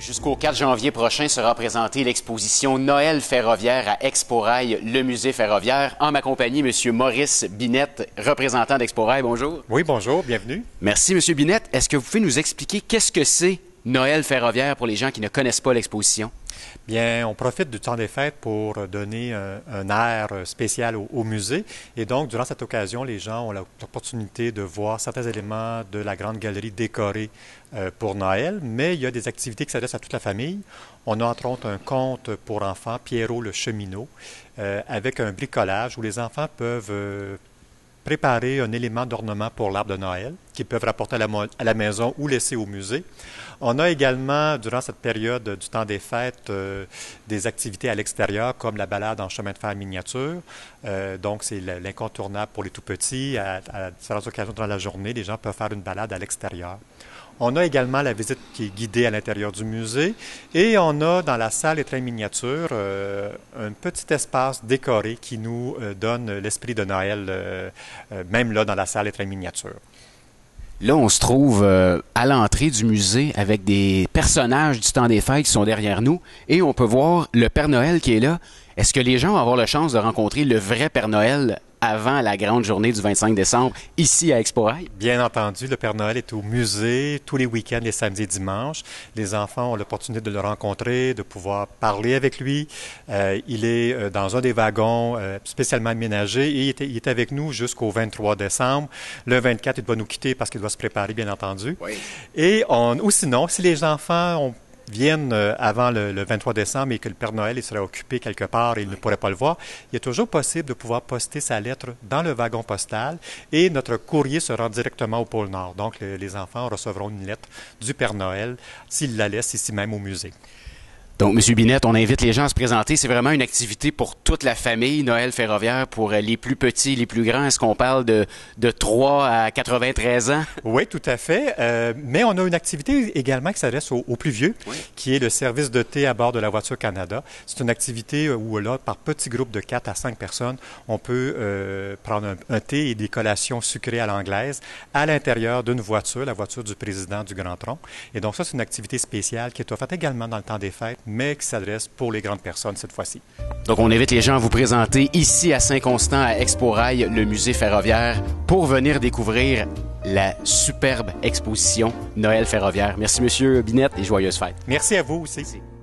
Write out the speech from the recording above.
Jusqu'au 4 janvier prochain sera présentée l'exposition Noël ferroviaire à Exporail, le musée ferroviaire. En ma compagnie, M. Maurice Binette, représentant d'Exporail. Bonjour. Oui, bonjour, bienvenue. Merci, M. Binette. Est-ce que vous pouvez nous expliquer qu'est-ce que c'est Noël ferroviaire pour les gens qui ne connaissent pas l'exposition? Bien, on profite du temps des fêtes pour donner un air spécial au musée. Et donc, durant cette occasion, les gens ont l'opportunité de voir certains éléments de la grande galerie décorée pour Noël. Mais il y a des activités qui s'adressent à toute la famille. On a entre autres un conte pour enfants, Pierrot le cheminot, avec un bricolage où les enfants peuvent préparer un élément d'ornement pour l'arbre de Noël qu'ils peuvent rapporter à la maison ou laisser au musée. On a également, durant cette période du temps des fêtes, des activités à l'extérieur comme la balade en chemin de fer miniature. Donc, c'est l'incontournable pour les tout-petits. À différentes occasions durant la journée, les gens peuvent faire une balade à l'extérieur. On a également la visite qui est guidée à l'intérieur du musée et on a dans la salle des trains miniatures un petit espace décoré qui nous donne l'esprit de Noël, même là dans la salle des trains miniatures. Là, on se trouve à l'entrée du musée avec des personnages du temps des fêtes qui sont derrière nous et on peut voir le Père Noël qui est là. Est-ce que les gens vont avoir la chance de rencontrer le vrai Père Noël avant la grande journée du 25 décembre, ici à Exporail? Bien entendu, le Père Noël est au musée tous les week-ends, les samedis et dimanches. Les enfants ont l'opportunité de le rencontrer, de pouvoir parler avec lui. Il est dans un des wagons spécialement aménagés et il est avec nous jusqu'au 23 décembre. Le 24, il doit nous quitter parce qu'il doit se préparer, bien entendu. Oui. Et ou sinon, si les enfants viennent avant le 23 décembre et que le Père Noël il serait occupé quelque part et il ne pourrait pas le voir, il est toujours possible de pouvoir poster sa lettre dans le wagon postal et notre courrier se rend directement au pôle Nord. Donc, les enfants recevront une lettre du Père Noël s'ils la laissent ici même au musée. Donc, M. Binette, on invite les gens à se présenter. C'est vraiment une activité pour toute la famille, Noël ferroviaire, pour les plus petits, les plus grands. Est-ce qu'on parle de 3 à 93 ans? Oui, tout à fait. Mais on a une activité également qui s'adresse aux plus vieux, oui, qui est le service de thé à bord de la voiture Canada. C'est une activité où, là, par petits groupes de 4 à 5 personnes, on peut prendre un thé et des collations sucrées à l'anglaise à l'intérieur d'une voiture, la voiture du président du Grand Tronc. Et donc, ça, c'est une activité spéciale qui est offerte également dans le temps des fêtes, mais qui s'adresse pour les grandes personnes cette fois-ci. Donc, on invite les gens à vous présenter ici à Saint-Constant, à Exporail, le musée ferroviaire, pour venir découvrir la superbe exposition Noël ferroviaire. Merci, M. Binette, et joyeuses fêtes. Merci à vous aussi. Merci.